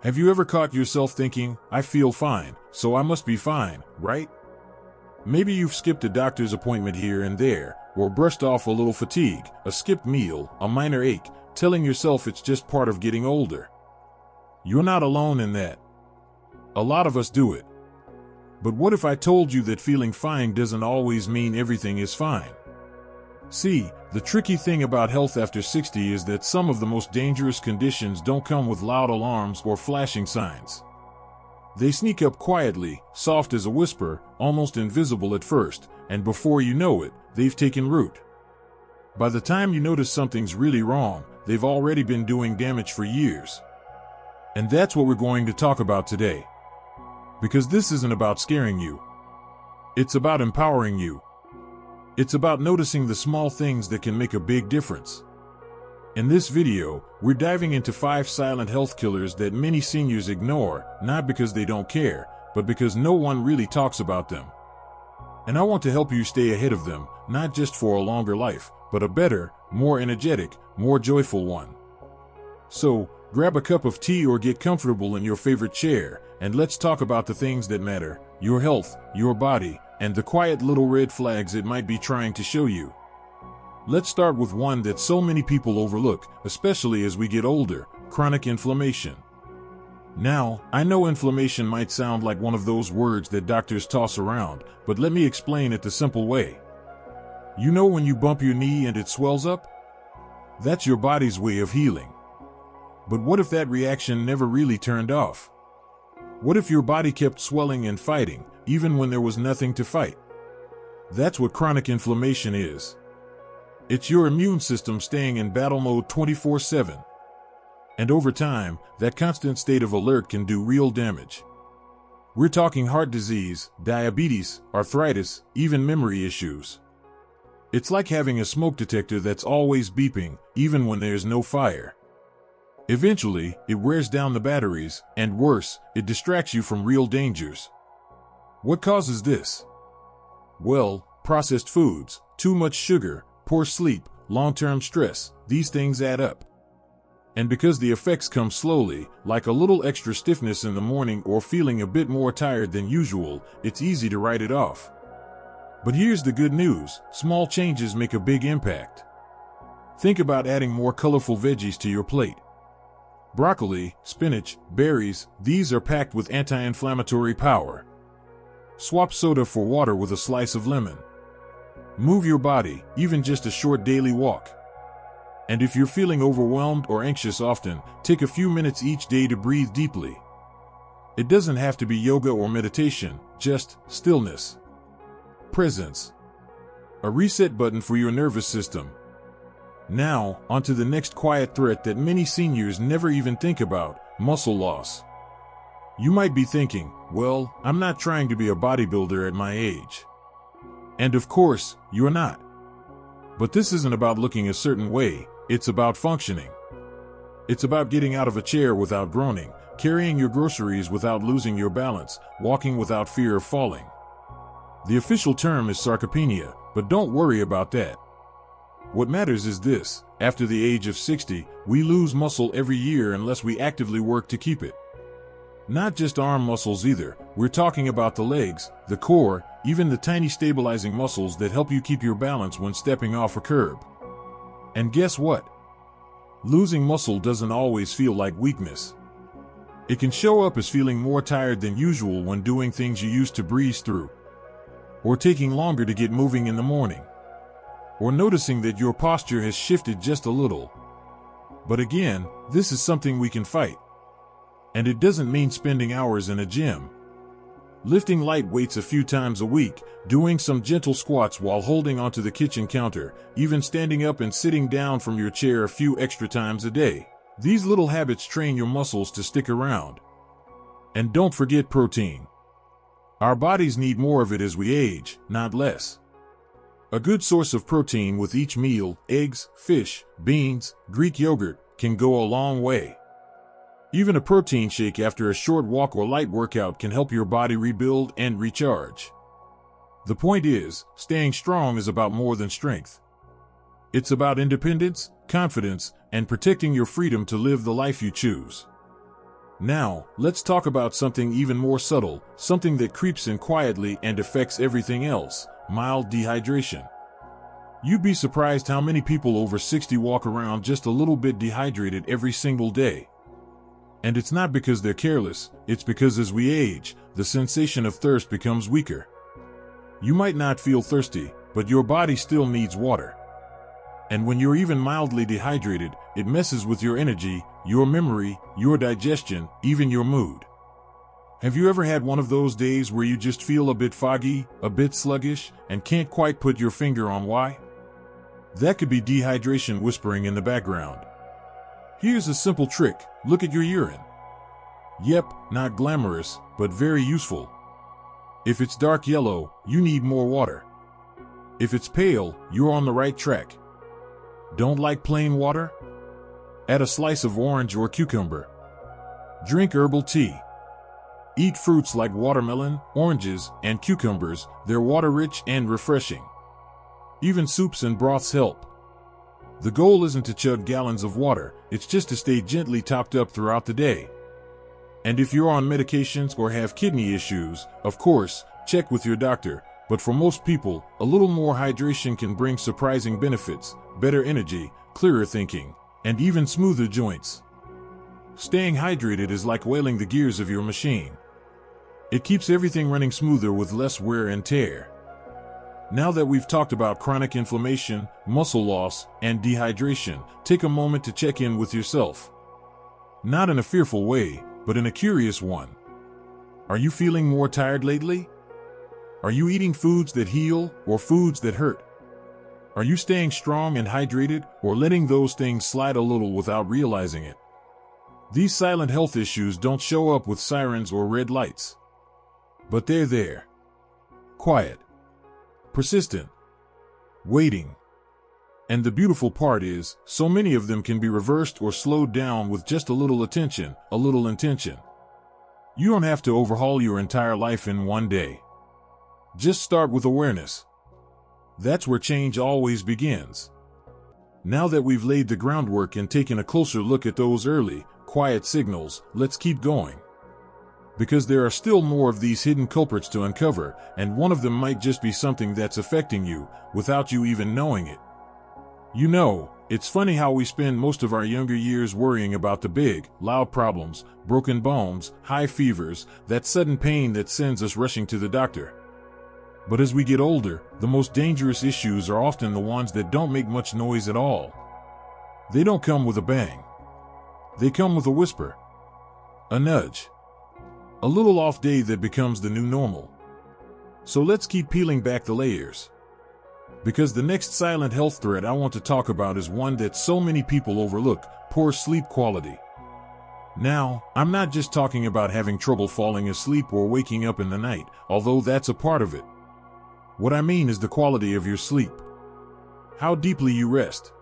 Have you ever caught yourself thinking, I feel fine, so I must be fine, right? Maybe you've skipped a doctor's appointment here and there, or brushed off a little fatigue, a skipped meal, a minor ache, telling yourself it's just part of getting older. You're not alone in that. A lot of us do it. But what if I told you that feeling fine doesn't always mean everything is fine? See, the tricky thing about health after 60 is that some of the most dangerous conditions don't come with loud alarms or flashing signs. They sneak up quietly, soft as a whisper, almost invisible at first, and before you know it, they've taken root. By the time you notice something's really wrong, they've already been doing damage for years. And that's what we're going to talk about today. Because this isn't about scaring you. It's about empowering you. It's about noticing the small things that can make a big difference. In this video, we're diving into 5 silent health killers that many seniors ignore, not because they don't care, but because no one really talks about them. And I want to help you stay ahead of them, not just for a longer life, but a better, more energetic, more joyful one. So, grab a cup of tea or get comfortable in your favorite chair, and let's talk about the things that matter: your health, your body, and the quiet little red flags it might be trying to show you. Let's start with one that so many people overlook, especially as we get older: chronic inflammation. Now, I know inflammation might sound like one of those words that doctors toss around, but let me explain it the simple way. You know when you bump your knee and it swells up? That's your body's way of healing. But what if that reaction never really turned off? What if your body kept swelling and fighting, even when there was nothing to fight? That's what chronic inflammation is. It's your immune system staying in battle mode 24/7. And over time, that constant state of alert can do real damage. We're talking heart disease, diabetes, arthritis, even memory issues. It's like having a smoke detector that's always beeping, even when there's no fire. Eventually, it wears down the batteries, and worse, it distracts you from real dangers. What causes this? Well, processed foods, too much sugar, poor sleep, long-term stress, these things add up. And because the effects come slowly, like a little extra stiffness in the morning or feeling a bit more tired than usual, it's easy to write it off. But here's the good news: small changes make a big impact. Think about adding more colorful veggies to your plate. Broccoli, spinach, berries, these are packed with anti-inflammatory power. Swap soda for water with a slice of lemon. Move your body, even just a short daily walk. And if you're feeling overwhelmed or anxious often, take a few minutes each day to breathe deeply. It doesn't have to be yoga or meditation, just stillness. Presence. A reset button for your nervous system. Now, onto the next quiet threat that many seniors never even think about: muscle loss. You might be thinking, well, I'm not trying to be a bodybuilder at my age. And of course, you're not. But this isn't about looking a certain way, it's about functioning. It's about getting out of a chair without groaning, carrying your groceries without losing your balance, walking without fear of falling. The official term is sarcopenia, but don't worry about that. What matters is this: after the age of 60, we lose muscle every year unless we actively work to keep it. Not just arm muscles either, we're talking about the legs, the core, even the tiny stabilizing muscles that help you keep your balance when stepping off a curb. And guess what? Losing muscle doesn't always feel like weakness. It can show up as feeling more tired than usual when doing things you used to breeze through, or taking longer to get moving in the morning, or noticing that your posture has shifted just a little. But again, this is something we can fight. And it doesn't mean spending hours in a gym. Lifting light weights a few times a week, doing some gentle squats while holding onto the kitchen counter, even standing up and sitting down from your chair a few extra times a day. These little habits train your muscles to stick around. And don't forget protein. Our bodies need more of it as we age, not less. A good source of protein with each meal, eggs, fish, beans, Greek yogurt, can go a long way. Even a protein shake after a short walk or light workout can help your body rebuild and recharge. The point is, staying strong is about more than strength. It's about independence, confidence, and protecting your freedom to live the life you choose. Now, let's talk about something even more subtle, something that creeps in quietly and affects everything else: mild dehydration. You'd be surprised how many people over 60 walk around just a little bit dehydrated every single day. And it's not because they're careless, it's because as we age, the sensation of thirst becomes weaker. You might not feel thirsty, but your body still needs water. And when you're even mildly dehydrated, it messes with your energy, your memory, your digestion, even your mood. Have you ever had one of those days where you just feel a bit foggy, a bit sluggish, and can't quite put your finger on why? That could be dehydration whispering in the background. Here's a simple trick: look at your urine. Yep, not glamorous, but very useful. If it's dark yellow, you need more water. If it's pale, you're on the right track. Don't like plain water? Add a slice of orange or cucumber. Drink herbal tea. Eat fruits like watermelon, oranges, and cucumbers. They're water-rich and refreshing. Even soups and broths help. The goal isn't to chug gallons of water, it's just to stay gently topped up throughout the day. And if you're on medications or have kidney issues, of course, check with your doctor. But for most people, a little more hydration can bring surprising benefits: better energy, clearer thinking, and even smoother joints. Staying hydrated is like oiling the gears of your machine. It keeps everything running smoother with less wear and tear. Now that we've talked about chronic inflammation, muscle loss, and dehydration, take a moment to check in with yourself. Not in a fearful way, but in a curious one. Are you feeling more tired lately? Are you eating foods that heal or foods that hurt? Are you staying strong and hydrated, or letting those things slide a little without realizing it? These silent health issues don't show up with sirens or red lights. But they're there. Quiet. Persistent. Waiting. And the beautiful part is, so many of them can be reversed or slowed down with just a little attention, a little intention. You don't have to overhaul your entire life in one day. Just start with awareness. That's where change always begins. Now that we've laid the groundwork and taken a closer look at those early, quiet signals, let's keep going. Because there are still more of these hidden culprits to uncover, and one of them might just be something that's affecting you, without you even knowing it. You know, it's funny how we spend most of our younger years worrying about the big, loud problems: broken bones, high fevers, that sudden pain that sends us rushing to the doctor. But as we get older, the most dangerous issues are often the ones that don't make much noise at all. They don't come with a bang. They come with a whisper. A nudge. A little off day that becomes the new normal. So let's keep peeling back the layers. Because the next silent health threat I want to talk about is one that so many people overlook: poor sleep quality. Now, I'm not just talking about having trouble falling asleep or waking up in the night, although that's a part of it. What I mean is the quality of your sleep. How deeply you rest.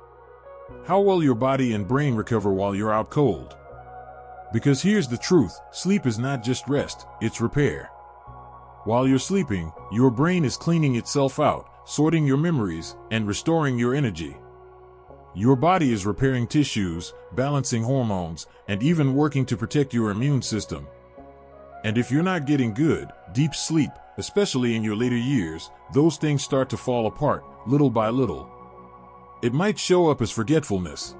How well your body and brain recover while you're out cold. Because here's the truth: sleep is not just rest, it's repair. While you're sleeping, your brain is cleaning itself out, sorting your memories, and restoring your energy. Your body is repairing tissues, balancing hormones, and even working to protect your immune system. And if you're not getting good, deep sleep, especially in your later years, those things start to fall apart, little by little. It might show up as forgetfulness,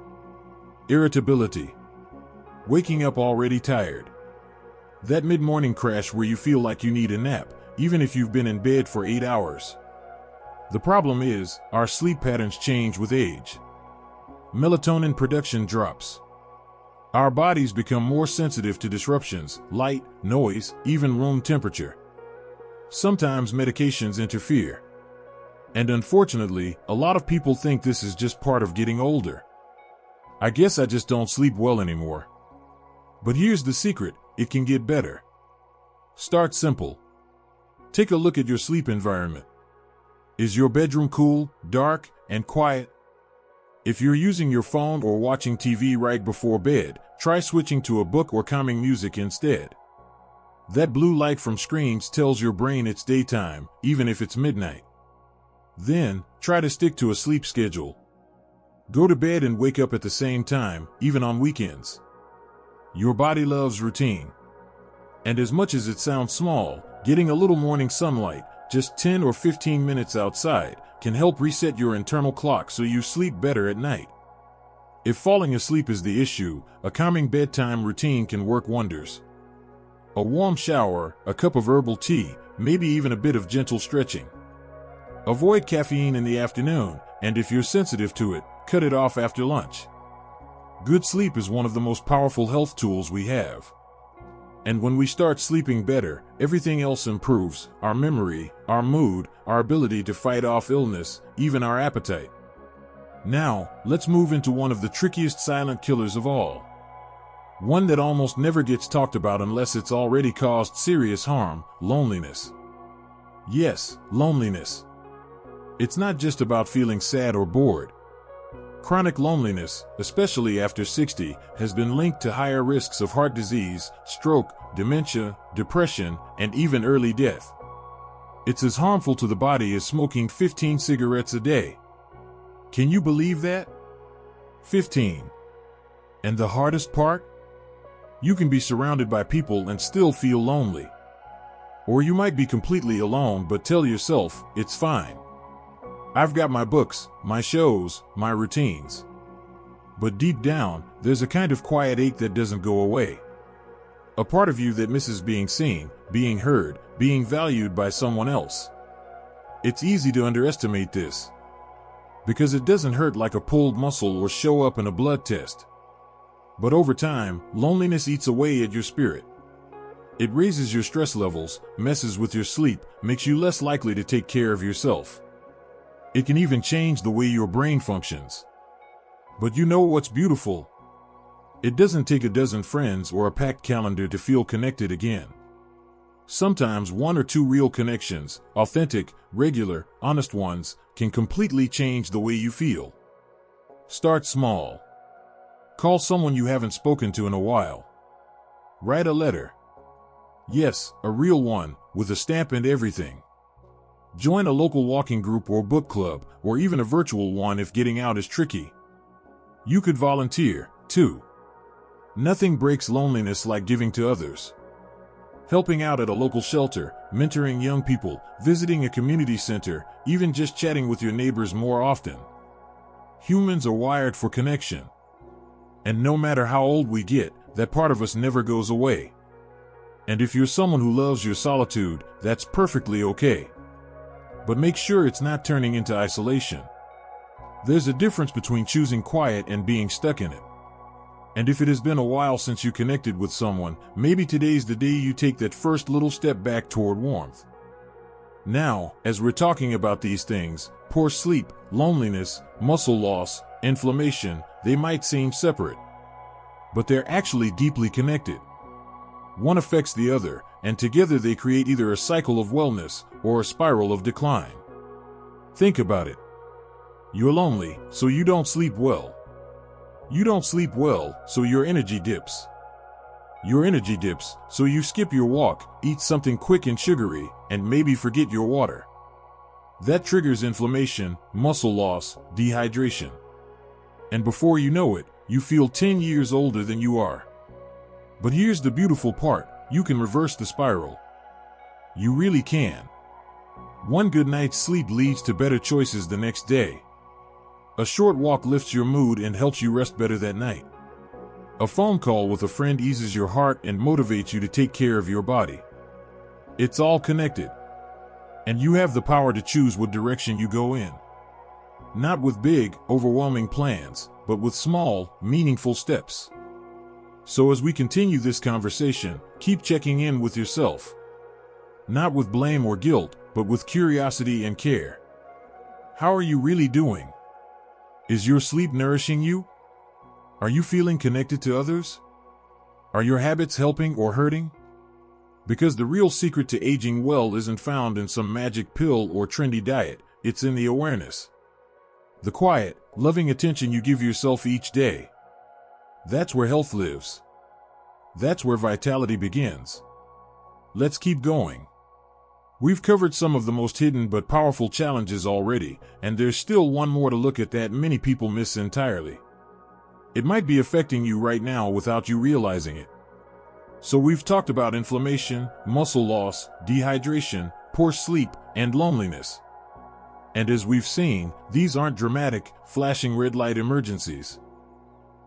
irritability, waking up already tired, that mid-morning crash where you feel like you need a nap, even if you've been in bed for 8 hours. The problem is, our sleep patterns change with age. Melatonin production drops. Our bodies become more sensitive to disruptions: light, noise, even room temperature. Sometimes medications interfere. And unfortunately, a lot of people think this is just part of getting older. I guess I just don't sleep well anymore. But here's the secret: it can get better. Start simple. Take a look at your sleep environment. Is your bedroom cool, dark, and quiet? If you're using your phone or watching TV right before bed, try switching to a book or calming music instead. That blue light from screens tells your brain it's daytime, even if it's midnight. Then, try to stick to a sleep schedule. Go to bed and wake up at the same time, even on weekends. Your body loves routine. And as much as it sounds small, getting a little morning sunlight, just 10 or 15 minutes outside, can help reset your internal clock so you sleep better at night. If falling asleep is the issue, a calming bedtime routine can work wonders. A warm shower, a cup of herbal tea, maybe even a bit of gentle stretching. Avoid caffeine in the afternoon, and if you're sensitive to it, cut it off after lunch. Good sleep is one of the most powerful health tools we have. And when we start sleeping better, everything else improves: our memory, our mood, our ability to fight off illness, even our appetite. Now, let's move into one of the trickiest silent killers of all. One that almost never gets talked about unless it's already caused serious harm: loneliness. Yes, loneliness. It's not just about feeling sad or bored. Chronic loneliness, especially after 60, has been linked to higher risks of heart disease, stroke, dementia, depression, and even early death. It's as harmful to the body as smoking 15 cigarettes a day. Can you believe that? 15. And the hardest part? You can be surrounded by people and still feel lonely. Or you might be completely alone but tell yourself, it's fine. I've got my books, my shows, my routines. But deep down, there's a kind of quiet ache that doesn't go away. A part of you that misses being seen, being heard, being valued by someone else. It's easy to underestimate this, because it doesn't hurt like a pulled muscle or show up in a blood test. But over time, loneliness eats away at your spirit. It raises your stress levels, messes with your sleep, makes you less likely to take care of yourself. It can even change the way your brain functions. But you know what's beautiful? It doesn't take a dozen friends or a packed calendar to feel connected again. Sometimes one or two real connections, authentic, regular, honest ones, can completely change the way you feel. Start small. Call someone you haven't spoken to in a while. Write a letter. Yes, a real one, with a stamp and everything. Join a local walking group or book club, or even a virtual one if getting out is tricky. You could volunteer, too. Nothing breaks loneliness like giving to others. Helping out at a local shelter, mentoring young people, visiting a community center, even just chatting with your neighbors more often. Humans are wired for connection. And no matter how old we get, that part of us never goes away. And if you're someone who loves your solitude, that's perfectly okay. But make sure it's not turning into isolation. There's a difference between choosing quiet and being stuck in it. And if it has been a while since you connected with someone, maybe today's the day you take that first little step back toward warmth. Now, as we're talking about these things, poor sleep, loneliness, muscle loss, inflammation, they might seem separate. But they're actually deeply connected. One affects the other, and together they create either a cycle of wellness or a spiral of decline. Think about it. You're lonely, so you don't sleep well. You don't sleep well, so your energy dips. Your energy dips, so you skip your walk, eat something quick and sugary, and maybe forget your water. That triggers inflammation, muscle loss, dehydration. And before you know it, you feel 10 years older than you are. But here's the beautiful part: you can reverse the spiral. You really can. One good night's sleep leads to better choices the next day. A short walk lifts your mood and helps you rest better that night. A phone call with a friend eases your heart and motivates you to take care of your body. It's all connected. And you have the power to choose what direction you go in. Not with big, overwhelming plans, but with small, meaningful steps. So as we continue this conversation, keep checking in with yourself. Not with blame or guilt, but with curiosity and care. How are you really doing? Is your sleep nourishing you? Are you feeling connected to others? Are your habits helping or hurting? Because the real secret to aging well isn't found in some magic pill or trendy diet, it's in the awareness. The quiet, loving attention you give yourself each day. That's where health lives. That's where vitality begins. Let's keep going. We've covered some of the most hidden but powerful challenges already, and there's still one more to look at that many people miss entirely. It might be affecting you right now without you realizing it. So we've talked about inflammation, muscle loss, dehydration, poor sleep, and loneliness. And as we've seen, these aren't dramatic, flashing red light emergencies.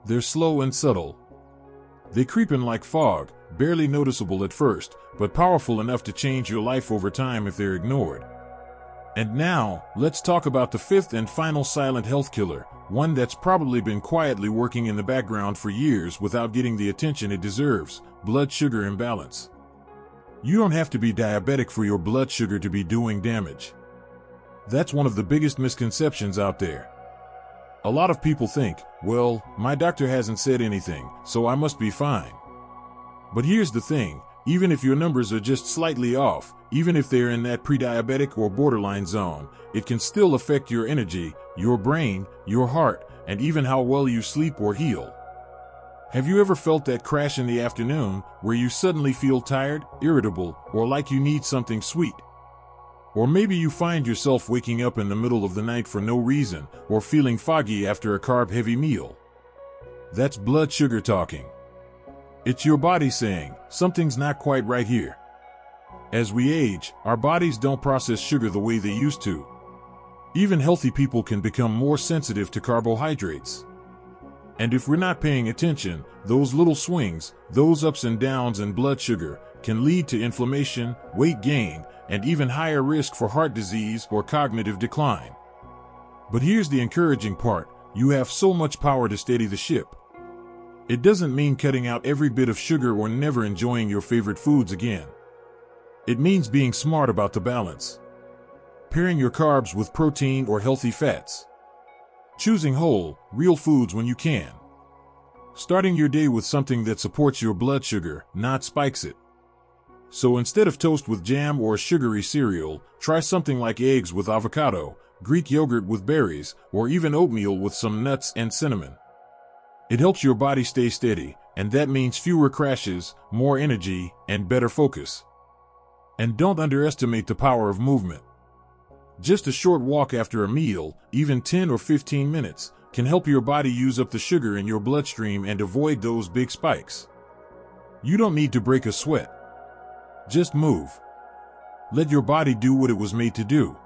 They're slow and subtle. They creep in like fog, barely noticeable at first, but powerful enough to change your life over time if they're ignored. And now, let's talk about the fifth and final silent health killer, one that's probably been quietly working in the background for years without getting the attention it deserves: blood sugar imbalance. You don't have to be diabetic for your blood sugar to be doing damage. That's one of the biggest misconceptions out there. A lot of people think, well, my doctor hasn't said anything, so I must be fine. But here's the thing, even if your numbers are just slightly off, even if they're in that pre-diabetic or borderline zone, it can still affect your energy, your brain, your heart, and even how well you sleep or heal. Have you ever felt that crash in the afternoon where you suddenly feel tired, irritable, or like you need something sweet? Or maybe you find yourself waking up in the middle of the night for no reason, or feeling foggy after a carb-heavy meal. That's blood sugar talking. It's your body saying, something's not quite right here. As we age, our bodies don't process sugar the way they used to. Even healthy people can become more sensitive to carbohydrates. And if we're not paying attention, those little swings, those ups and downs in blood sugar, can lead to inflammation, weight gain, and even higher risk for heart disease or cognitive decline. But here's the encouraging part: you have so much power to steady the ship. It doesn't mean cutting out every bit of sugar or never enjoying your favorite foods again. It means being smart about the balance. Pairing your carbs with protein or healthy fats. Choosing whole, real foods when you can. Starting your day with something that supports your blood sugar, not spikes it. So instead of toast with jam or sugary cereal, try something like eggs with avocado, Greek yogurt with berries, or even oatmeal with some nuts and cinnamon. It helps your body stay steady, and that means fewer crashes, more energy, and better focus. And don't underestimate the power of movement. Just a short walk after a meal, even 10 or 15 minutes, can help your body use up the sugar in your bloodstream and avoid those big spikes. You don't need to break a sweat. Just move. Let your body do what it was made to do.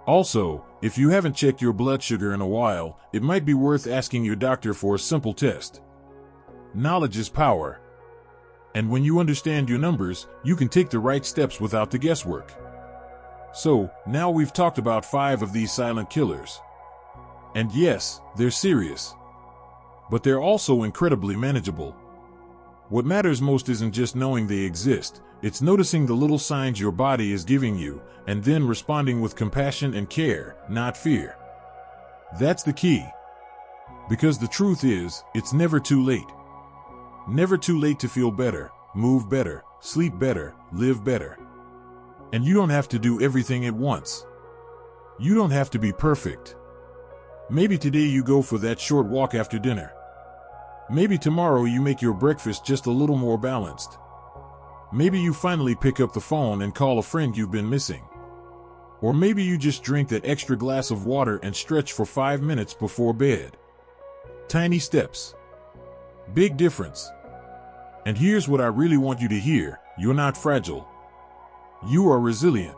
Also, if you haven't checked your blood sugar in a while, it might be worth asking your doctor for a simple test. Knowledge is power. And when you understand your numbers, you can take the right steps without the guesswork. So, now we've talked about 5 of these silent killers. And yes, they're serious. But they're also incredibly manageable. What matters most isn't just knowing they exist, it's noticing the little signs your body is giving you, and then responding with compassion and care, not fear. That's the key. Because the truth is, it's never too late. Never too late to feel better, move better, sleep better, live better. And you don't have to do everything at once. You don't have to be perfect. Maybe today you go for that short walk after dinner. Maybe tomorrow you make your breakfast just a little more balanced. Maybe you finally pick up the phone and call a friend you've been missing. Or maybe you just drink that extra glass of water and stretch for 5 minutes before bed. Tiny steps. Big difference. And here's what I really want you to hear: you're not fragile. You are resilient.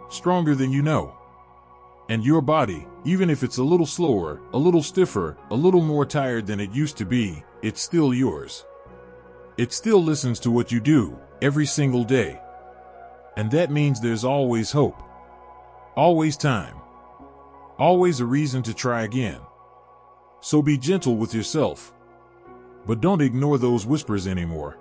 Stronger than you know. And your body, even if it's a little slower, a little stiffer, a little more tired than it used to be, it's still yours. It still listens to what you do, every single day. And that means there's always hope. Always time. Always a reason to try again. So be gentle with yourself. But don't ignore those whispers anymore.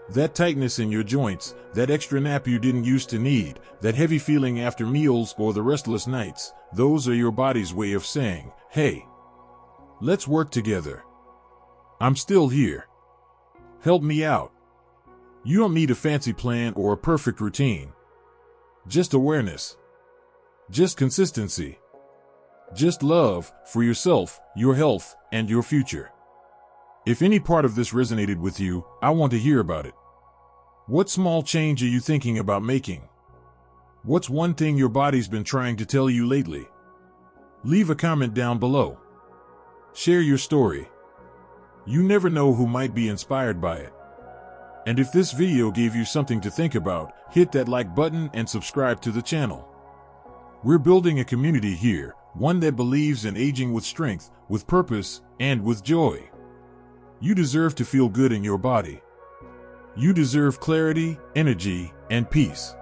That tightness in your joints, that extra nap you didn't used to need, that heavy feeling after meals or the restless nights, those are your body's way of saying, hey, let's work together. I'm still here. Help me out. You don't need a fancy plan or a perfect routine. Just awareness. Just consistency. Just love for yourself, your health, and your future. If any part of this resonated with you, I want to hear about it. What small change are you thinking about making? What's one thing your body's been trying to tell you lately? Leave a comment down below. Share your story. You never know who might be inspired by it. And if this video gave you something to think about, hit that like button and subscribe to the channel. We're building a community here, one that believes in aging with strength, with purpose, and with joy. You deserve to feel good in your body. You deserve clarity, energy, and peace.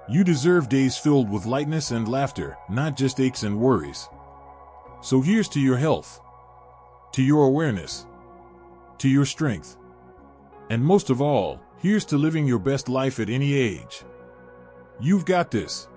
You deserve days filled with lightness and laughter, not just aches and worries. So here's to your health, to your awareness, to your strength. And most of all, here's to living your best life at any age. You've got this.